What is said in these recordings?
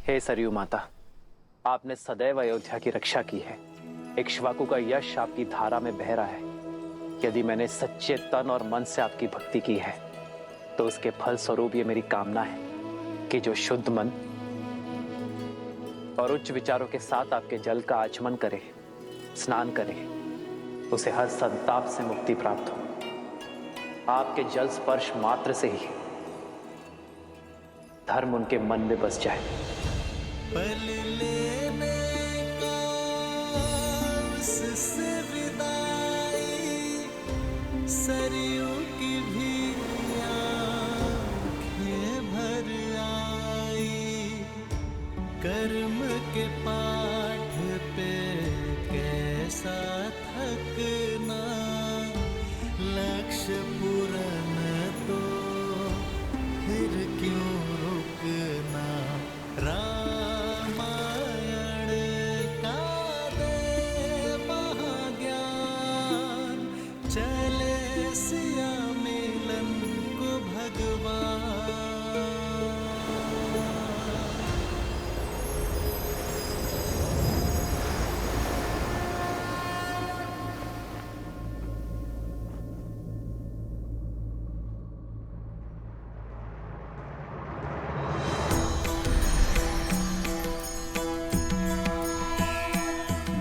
हे सरयू माता, आपने सदैव अयोध्या की रक्षा की है। इक्ष्वाकु का यश आपकी धारा में बह रहा है। यदि मैंने सच्चे तन और मन से आपकी भक्ति की है तो उसके फल स्वरूप ये मेरी कामना है कि जो शुद्ध मन और उच्च विचारों के साथ आपके जल का आचमन करे, स्नान करे, उसे हर संताप से मुक्ति प्राप्त हो। आपके जल स्पर्श मात्र से ही धर्म उनके मन में बस जाए। पल लेने का उससे विदाई, सरयू की भी आँखें भर आई। कर्म के पाठ पे कैसा थकना, लक्ष्य पूर्ण तो फिर क्यों रुकना। रामायण का दे महाज्ञान, चले सिया मिलन को भगवान।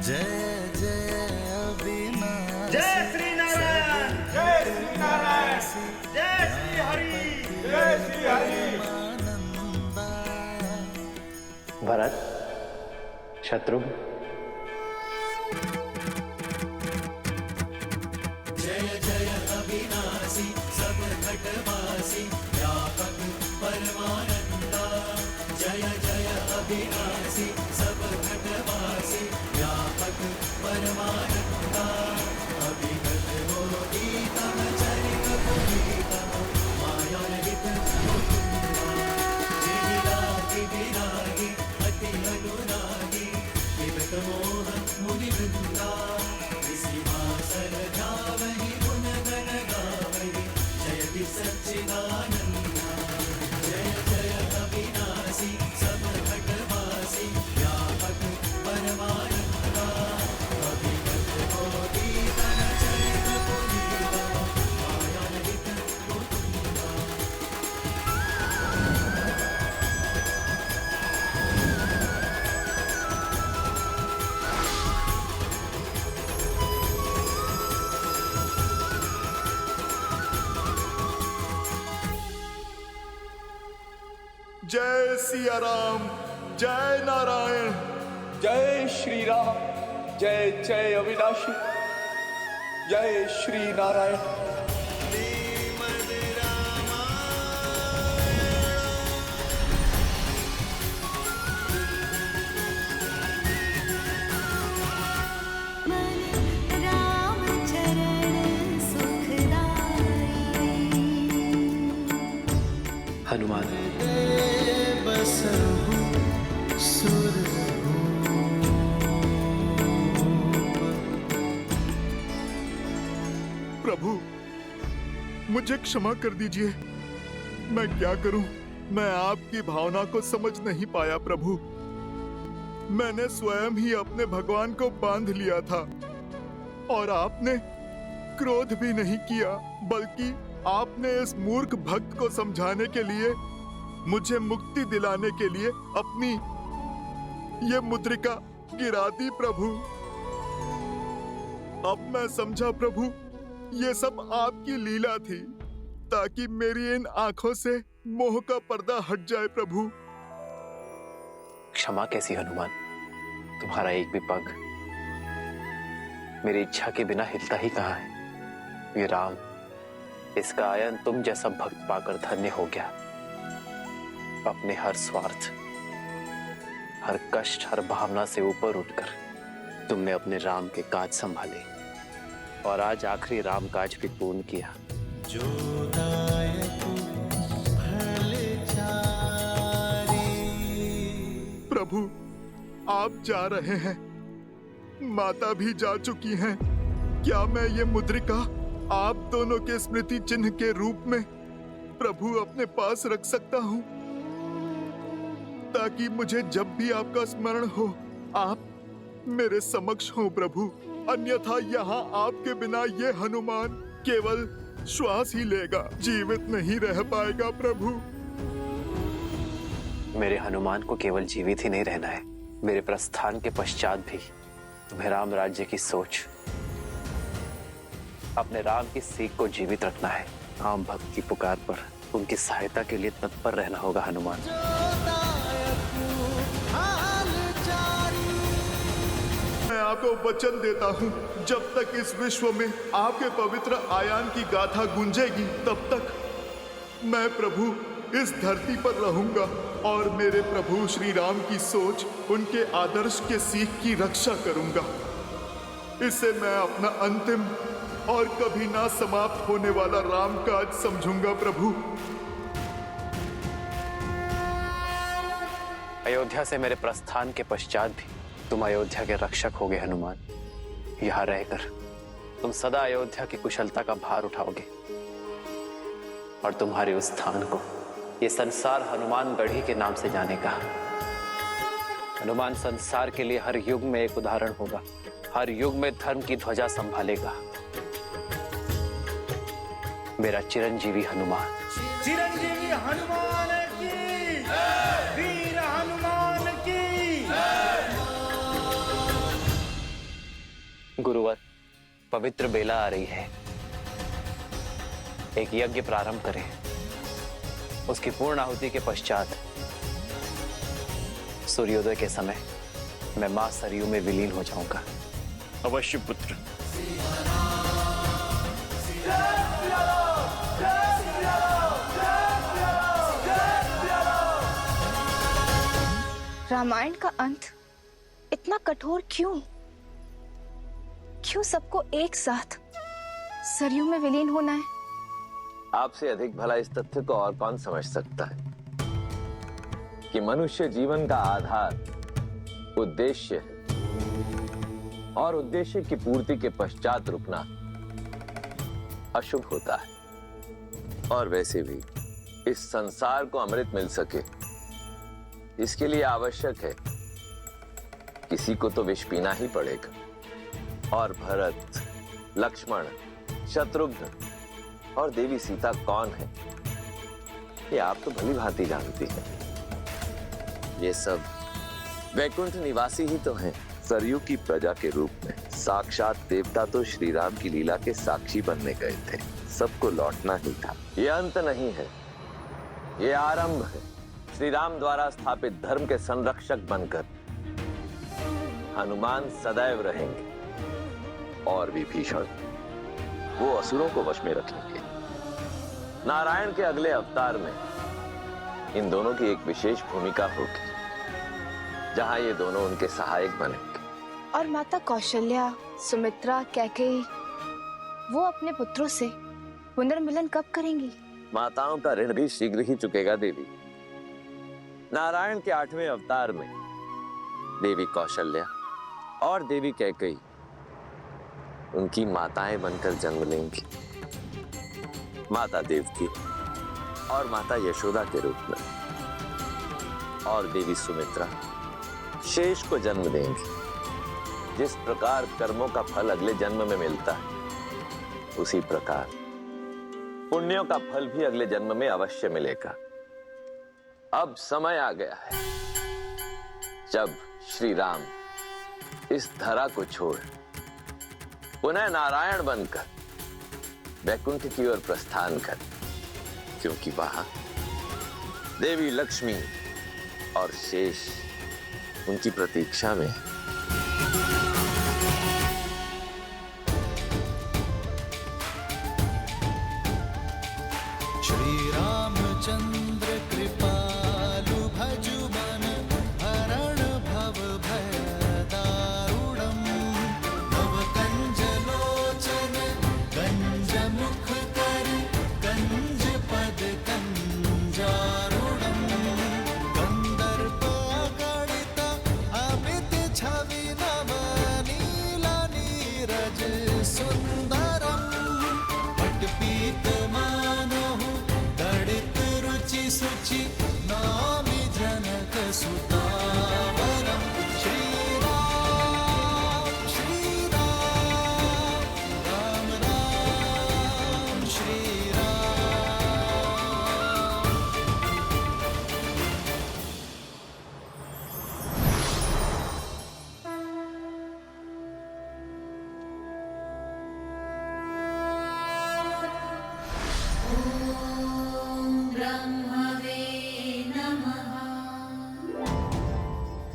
जय जय अविनाशी, जय श्री नारायण, जय श्री नारायण, जय श्री हरि, जय श्री हरि। आनंदा। भरत, शत्रुघ्न, जय जय अविनाशी, सब घटवासी, व्यापक परमानंदा। जय जय अविनाशी, सब घटवासी, व्यापक परमानंदा। अभिगत होगी तव चरित पुनीतम, मायारहित मुकुंदा। जिहि लागी विरागी, अति अनुरागी, विगत मोह मुनि वृंदा। विसिवासर जावहि गुण गण गावहि, जयति सच्चिदानंदा। जय जय अविनाशी, सब घटवासी, व्यापक परमानंदा। अभिगत होगी तव चरित पुनीतम, मायारहित मुकुंदा। जय सिया राम, जय नारायण, जय श्री राम, जय जय अविनाशी, जय श्री नारायण। श्रीमद् राम चरण सुखदाई। हनुमान, बसहु सुरभूप। प्रभु, मुझे क्षमा कर दीजिए। मैं क्या करूं? मैं आपकी भावना को समझ नहीं पाया प्रभु। मैंने स्वयं ही अपने भगवान को बांध लिया था और आपने क्रोध भी नहीं किया, बल्कि आपने इस मूर्ख भक्त को समझाने के लिए, मुझे मुक्ति दिलाने के लिए अपनी ये मुद्रिका गिरा दी प्रभु। अब मैं समझा प्रभु, ये सब आपकी लीला थी ताकि मेरी इन आंखों से मोह का पर्दा हट जाए प्रभु। क्षमा कैसी हनुमान? तुम्हारा एक भी पग मेरी इच्छा के बिना हिलता ही कहाँ है। ये राम, इसका आयन तुम जैसा भक्त पाकर धन्य हो गया। अपने हर स्वार्थ, हर कष्ट, हर भावना से ऊपर उठकर तुमने अपने राम के काज संभाले और आज आखिरी राम काज भी पूर्ण किया। जो दायक फलचारी। प्रभु, आप जा रहे हैं, माता भी जा चुकी हैं। क्या मैं ये मुद्रिका आप दोनों के स्मृति चिन्ह के रूप में प्रभु अपने पास रख सकता हूँ? ताकि मुझे जब भी आपका स्मरण हो आप मेरे समक्ष हो प्रभु। अन्यथा यहाँ आपके बिना ये हनुमान केवल श्वास ही लेगा, जीवित नहीं रह पाएगा प्रभु। मेरे हनुमान को केवल जीवित ही नहीं रहना है, मेरे प्रस्थान के पश्चात भी तुम्हें राम राज्य की सोच, अपने राम की सीख को जीवित रखना है। आम भक्त की पुकार पर उनकी सहायता के लिए तत्पर रहना होगा हनुमान। मैं आपको वचन देता हूँ, जब तक इस विश्व में आपके पवित्र आयान की गाथा गूंजेगी तब तक मैं प्रभु इस धरती पर रहूंगा और मेरे प्रभु श्री राम की सोच, उनके आदर्श के सीख की रक्षा करूंगा। इसे मैं अपना अंतिम और कभी ना समाप्त होने वाला राम काज समझूंगा प्रभु। अयोध्या से मेरे प्रस्थान के पश्चात भी तुम अयोध्या के रक्षक होगे हनुमान। यहाँ रहकर तुम सदा अयोध्या की कुशलता का भार उठाओगे और तुम्हारे उस स्थान को ये संसार हनुमान गढ़ी के नाम से जानेगा। हनुमान संसार के लिए हर युग में एक उदाहरण होगा, हर युग में धर्म की ध्वजा संभालेगा। मेरा चिरंजीवी हनुमान। चिरंजीवी हनुमान की, वीर हनुमान की। गुरुवर, पवित्र बेला आ रही है, एक यज्ञ प्रारंभ करें। उसकी पूर्ण आहुति के पश्चात सूर्योदय के समय मैं मां सरयू में विलीन हो जाऊंगा। अवश्य पुत्र। रामायण का अंत इतना कठोर क्यों? क्यों सबको एक साथ सरयू में विलीन होना है? आपसे अधिक भला इस तथ्य को और कौन समझ सकता है कि मनुष्य जीवन का आधार उद्देश्य है और उद्देश्य की पूर्ति के पश्चात रुकना अशुभ होता है। और वैसे भी इस संसार को अमृत मिल सके, इसके लिए आवश्यक है किसी को तो विष पीना ही पड़ेगा। और भरत, लक्ष्मण, शत्रुघ्न और देवी सीता कौन है, ये आप तो भली भांति जानती हैं। ये सब वैकुंठ निवासी ही तो हैं। सरयू की प्रजा के रूप में साक्षात देवता तो श्री राम की लीला के साक्षी बनने गए थे। सबको लौटना ही था। ये अंत नहीं है, ये आरंभ है। श्री राम द्वारा स्थापित धर्म के संरक्षक बनकर हनुमान सदैव रहेंगे और विभीषण वो असुरों को वश में रखेंगे। नारायण के अगले अवतार में इन दोनों की एक विशेष भूमिका होगी, जहां ये दोनों उनके सहायक बनेंगे। और माता कौशल्या, सुमित्रा, कैकेयी वो अपने पुत्रों से पुनर्मिलन कब करेंगी? माताओं का ऋण भी शीघ्र ही चुकेगा देवी। नारायण के 8वें अवतार में देवी कौशल्या और देवी कैकेयी उनकी माताएं बनकर जन्म लेंगी। माता देवकी और माता यशोदा के रूप में, और देवी सुमित्रा शेष को जन्म देंगी। जिस प्रकार कर्मों का फल अगले जन्म में मिलता है, उसी प्रकार पुण्यों का फल भी अगले जन्म में अवश्य मिलेगा। अब समय आ गया है जब श्री राम इस धरा को छोड़ पुनः नारायण बनकर वैकुंठ की ओर प्रस्थान कर, क्योंकि वहां देवी लक्ष्मी और शेष उनकी प्रतीक्षा में। श्री रामचंद्र कृपालु भजु मन हरण भव भय दारुणम भव कंज लोचन कंज मुख कर कंज पद कंजारुणम कंदर्प गणित अमित छा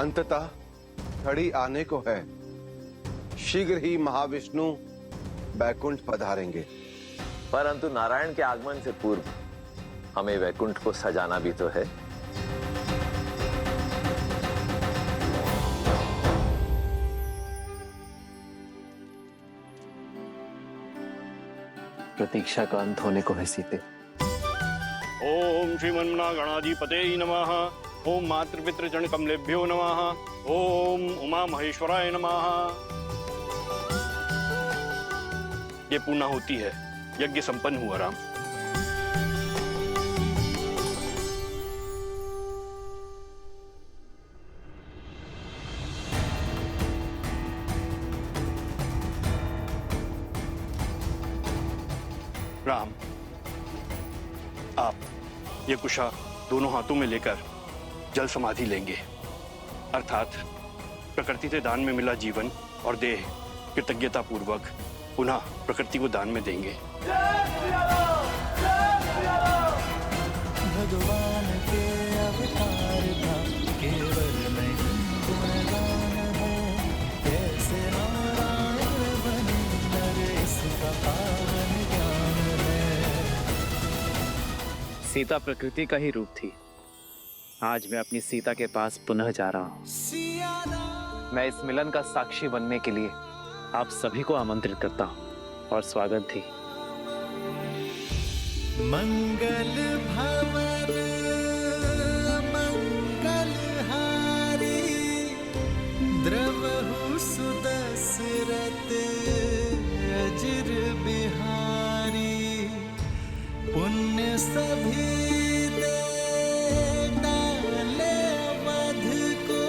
अंततः घड़ी आने को है, शीघ्र ही महाविष्णु बैकुंठ पधारेंगे। परंतु नारायण के आगमन से पूर्व हमें वैकुंठ को सजाना भी तो है। प्रतीक्षा का अंत होने को है सीते। ओम श्रीमन्ना गणाधिपते नमः। ओम मातृपितृजन कमलेभ्यो नमः। ओम उमा महेश्वराय नमः। ये पूर्णा होती है, यज्ञ संपन्न हुआ राम। राम, आप ये कुशा दोनों हाथों में लेकर जल समाधि लेंगे, अर्थात प्रकृति से दान में मिला जीवन और देह कृतज्ञता पूर्वक पुनः प्रकृति को दान में देंगे। भगवान के अवतार का केवल नहीं गुणगान है, कैसे नारायण बने नरेश का पावन ज्ञान है। सीता प्रकृति का ही रूप थी। आज मैं अपनी सीता के पास पुनः जा रहा हूँ। मैं इस मिलन का साक्षी बनने के लिए आप सभी को आमंत्रित करता हूँ और स्वागत थी। मंगल भवन मंगल हारी, द्रवहु सुदशरथ अजिर बिहारी। पुण्य सभी दे डाले वध को,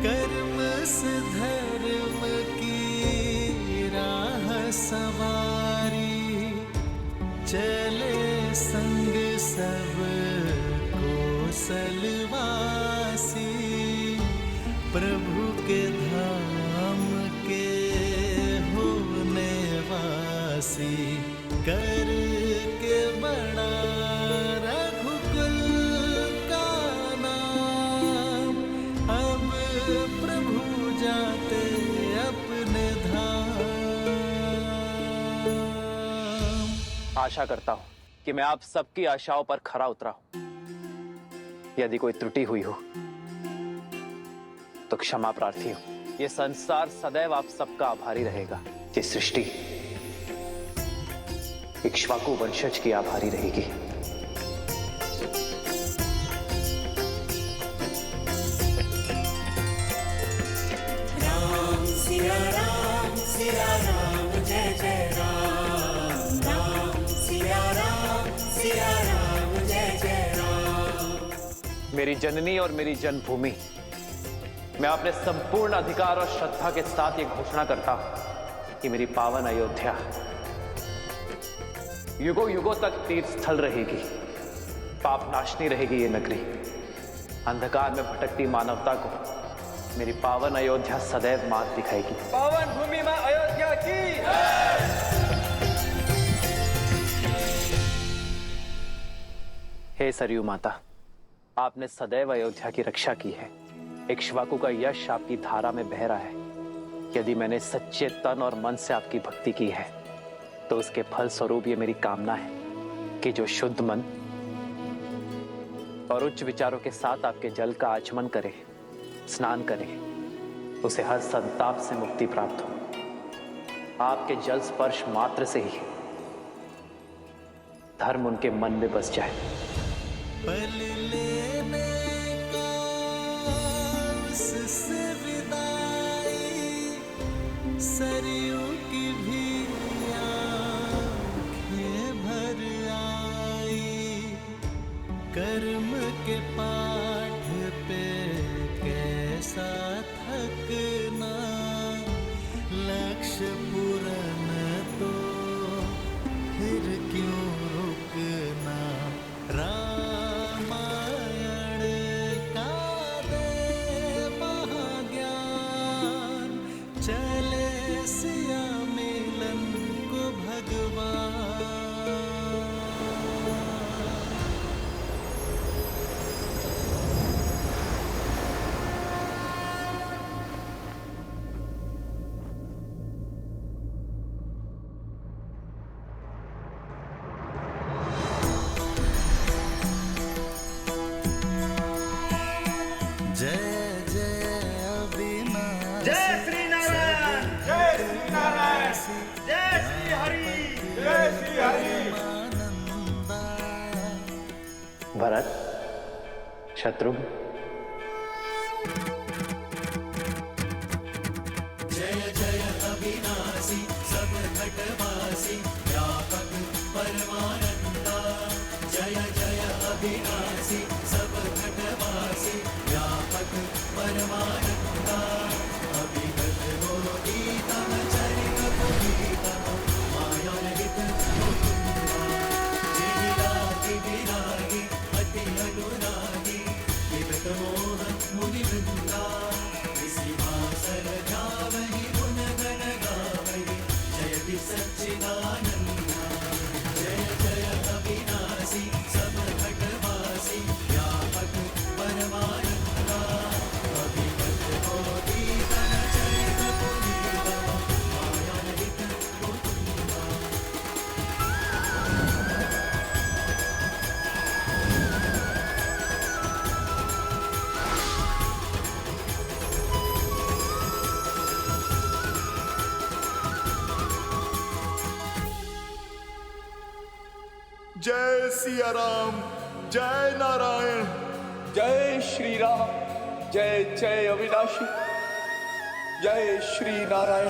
कर्म से धर्म की राह सवारी। चले संग सब कौशलवासी, प्रभु के धाम के होने वासी। कर के बड़ा रघुकुल का नाम, अब प्रभु जाते अपने धाम। आशा करता हूं कि मैं आप सबकी आशाओं पर खरा उतरा हूं। यदि कोई त्रुटि हुई हो तो क्षमा प्रार्थी हूं। ये संसार सदैव आप सबका आभारी रहेगा। ये सृष्टि इक्ष्वाकु वंशज की आभारी रहेगी। राम सिया राम जय जय राम। राम सिया राम जय जय राम। मेरी जननी और मेरी जन्मभूमि, मैं अपने संपूर्ण अधिकार और श्रद्धा के साथ ये घोषणा करता हूं कि मेरी पावन अयोध्या युगों युगों तक तीर्थ स्थल रहेगी। पाप नाशनी रहेगी ये नगरी। अंधकार में भटकती मानवता को मेरी पावन अयोध्या सदैव मार्ग दिखाएगी। पावन भूमि में अयोध्या की। हे सरयू माता, आपने सदैव अयोध्या की रक्षा की है। इक्ष्वाकु का यश आपकी धारा में बह रहा है। यदि मैंने सच्चे तन और मन से आपकी भक्ति की है तो उसके फल स्वरूप ये मेरी कामना है कि जो शुद्ध मन और उच्च विचारों के साथ आपके जल का आचमन करे, स्नान करे, उसे हर संताप से मुक्ति प्राप्त हो। आपके जल स्पर्श मात्र से ही धर्म उनके मन में बस जाए। पल लेने का उससे विदाई, सरयू की भी आँखें भर आई। कर्म के पाठ पे कैसा थकना, लक्ष्य पूर्ण तो फिर क्यों रुकना। रामायण का दे महाज्ञान, चले सिया मिलन को भगवान। भरत, शत्रुघ्न, जय जय अविनाशी सब घटवासी व्यापक परमानंदा। जय जय अविनाशी सब घटवासी व्यापक परमानंदा। अभिगत होती तव चरित पुनीतम मायारहित मुकुंदा। जिहि लागी विरागी अति अनुरागी विगत मोह मुनि वृंदा। विसिवासर जावहि गुण गण गावहि जयति सच्चिदानंदा। जय जय अविनाशी सब घटवासी व्यापक परमानंदा। अभिगत होती तव चरित पुनीतम मायारहित मुकुंदा। जय सिया राम, जय नारायण। जय श्री राम, जय जय अविनाशी, जय श्री नारायण।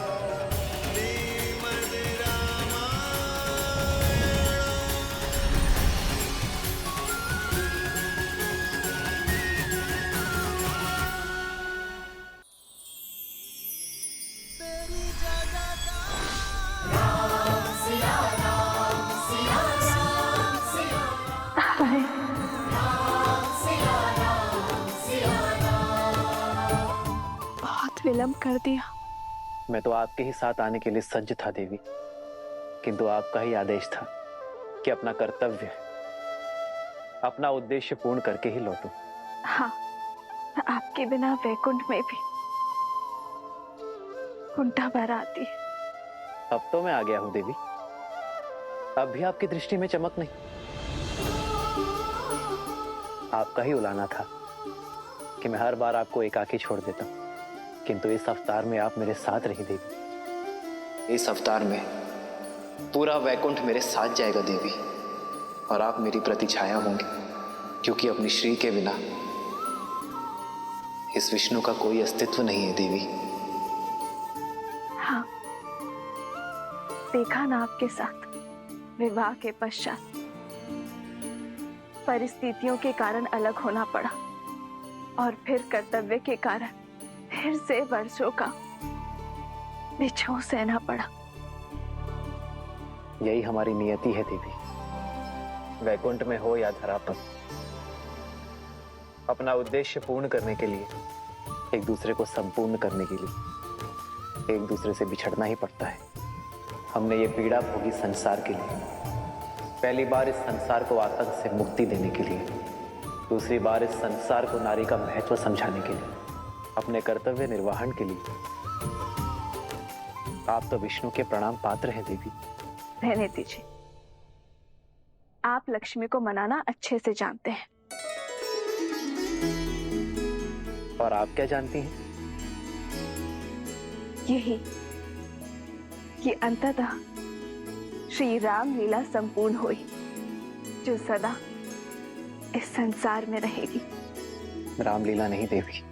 बहुत विलंब कर दिया। मैं तो आपके ही साथ आने के लिए सज्ज था देवी, किंतु आपका ही आदेश था कि अपना कर्तव्य, अपना उद्देश्य पूर्ण करके ही लौटूं। हाँ, आपके बिना वैकुंठ में भी कुंठा भर आती है। अब तो मैं आ गया हूं देवी, अब भी आपकी दृष्टि में चमक नहीं। आपका ही उलाना था कि मैं हर बार आपको एकाकी छोड़ देता, किंतु इस अवतार में आप मेरे साथ रही देवी। इस अवतार में पूरा वैकुंठ मेरे साथ जाएगा देवी, और आप मेरी प्रतिछाया होंगी, क्योंकि अपनी श्री के बिना इस विष्णु का कोई अस्तित्व नहीं है देवी। हाँ, देखा ना आपके साथ विवाह के पश्चात परिस्थितियों के कारण अलग होना पड़ा, और फिर कर्तव्य के कारण फिर से वर्षों का बिछोह सहना पड़ा। यही हमारी नियति है देवी, वैकुंठ में हो या धरा पर, अपना उद्देश्य पूर्ण करने के लिए, एक दूसरे को संपूर्ण करने के लिए एक दूसरे से बिछड़ना ही पड़ता है। हमने ये पीड़ा भोगी संसार के लिए, पहली बार इस संसार को आतंक से मुक्ति देने के लिए, दूसरी बार इस संसार को नारी का महत्व समझाने के लिए, अपने कर्तव्य निर्वहन के लिए। आप तो विष्णु के प्रणाम पात्र हैं देवी। रहने दीजिए, आप लक्ष्मी को मनाना अच्छे से जानते हैं। और आप क्या जानती हैं? यही कि अंततः श्री राम लीला संपूर्ण हुई, जो सदा इस संसार में रहेगी। रामलीला नहीं देवी,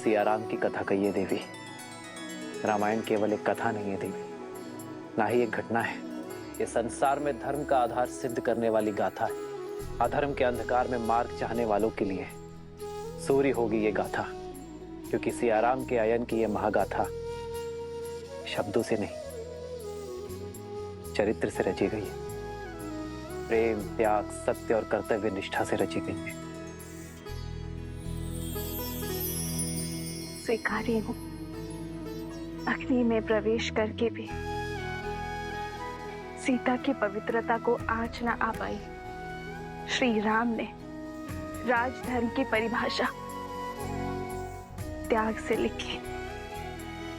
सियाराम की कथा कहिए देवी। रामायण केवल एक कथा नहीं है देवी, ना ही एक घटना है। ये संसार में धर्म का आधार सिद्ध करने वाली गाथा है। अधर्म के अंधकार में मार्ग चाहने वालों के लिए सूर्य होगी ये गाथा, क्योंकि सियाराम के आयन की ये महागाथा शब्दों से नहीं, चरित्र से रची गई है। प्रेम, त्याग, सत्य और कर्तव्य निष्ठा से रची गई है। स्वीकारी हूं, अग्नि में प्रवेश करके भी सीता की पवित्रता को आँच न आ पाई। श्री राम ने राजधर्म की परिभाषा त्याग से लिखी।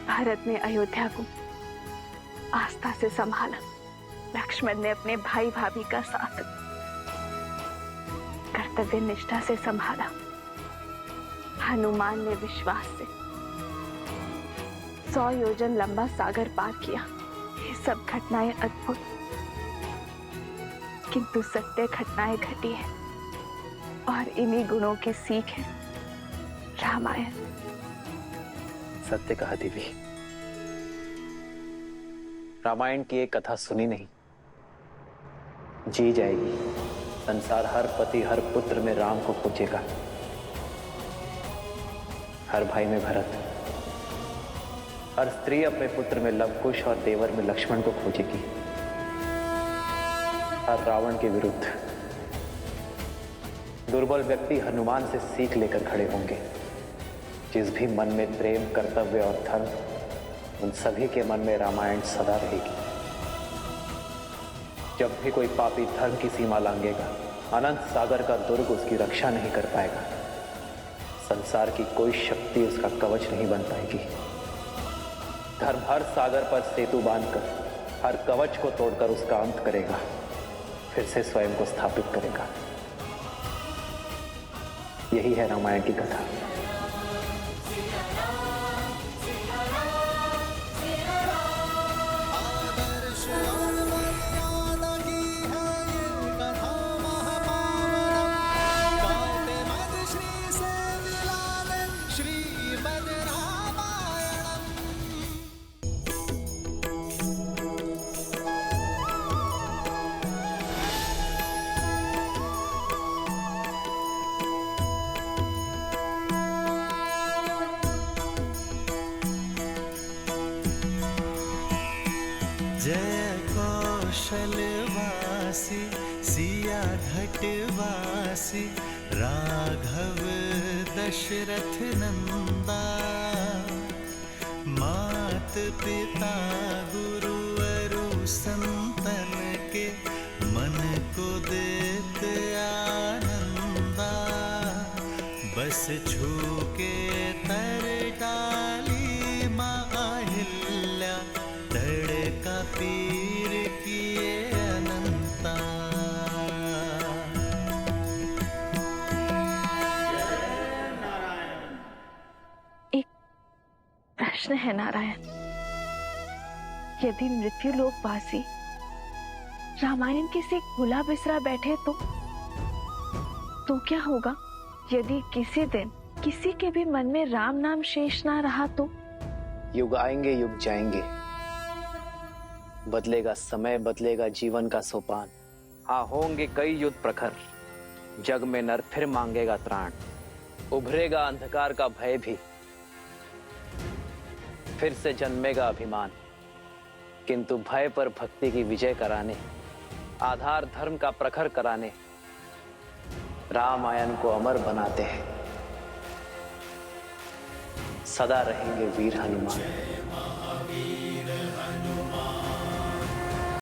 भरत ने अयोध्या को आस्था से संभाला। लक्ष्मण ने अपने भाई भाभी का साथ कर्तव्य निष्ठा से संभाला। हनुमान ने विश्वास से 100 योजन लंबा सागर पार किया। सब घटनाएं अद्भुत, किंतु सत्य घटनाएं घटी है और इन्हीं गुणों की सीख है रामायण। सत्य कहा देवी। रामायण की एक कथा सुनी नहीं, जी जाएगी। संसार हर पति हर पुत्र में राम को खोजेगा, हर भाई में भरत, हर स्त्री अपने पुत्र में लवकुश और देवर में लक्ष्मण को खोजेगी। हर रावण के विरुद्ध दुर्बल व्यक्ति हनुमान से सीख लेकर खड़े होंगे। जिस भी मन में प्रेम, कर्तव्य और धर्म, उन सभी के मन में रामायण सदा रहेगी। जब भी कोई पापी धर्म की सीमा लांघेगा, अनंत सागर का दुर्ग उसकी रक्षा नहीं कर पाएगा। संसार की कोई शक्ति उसका कवच नहीं बन पाएगी। धर्म हर सागर पर सेतु बांधकर, हर कवच को तोड़कर उसका अंत करेगा, फिर से स्वयं को स्थापित करेगा। यही है रामायण की कथा। जय कौशलवासी सिया घटवासी राघव दशरथ नंदा, मात पिता गुरुवरु संतन के मन को देत आनंदा, बस छू के तर डाली माहिल्या, तड़का पीर किए अनंता। एक प्रश्न है नारायण, यदि मृत्यु लोकवासी रामायण किसी भूला बिसरा बैठे तो क्या होगा? यदि किसी दिन किसी के भी मन में राम नाम शेष ना रहा तो? युग आएंगे, युग जाएंगे, बदलेगा समय, बदलेगा जीवन का सोपान। हाँ, होंगे कई युद्ध प्रखर, जग में नर फिर मांगेगा त्राण। उभरेगा अंधकार का भय भी, फिर से जन्मेगा अभिमान। किंतु भय पर भक्ति की विजय कराने, आधार धर्म का प्रखर कराने, रामायण को अमर बनाते हैं। सदा रहेंगे वीर हनुमान।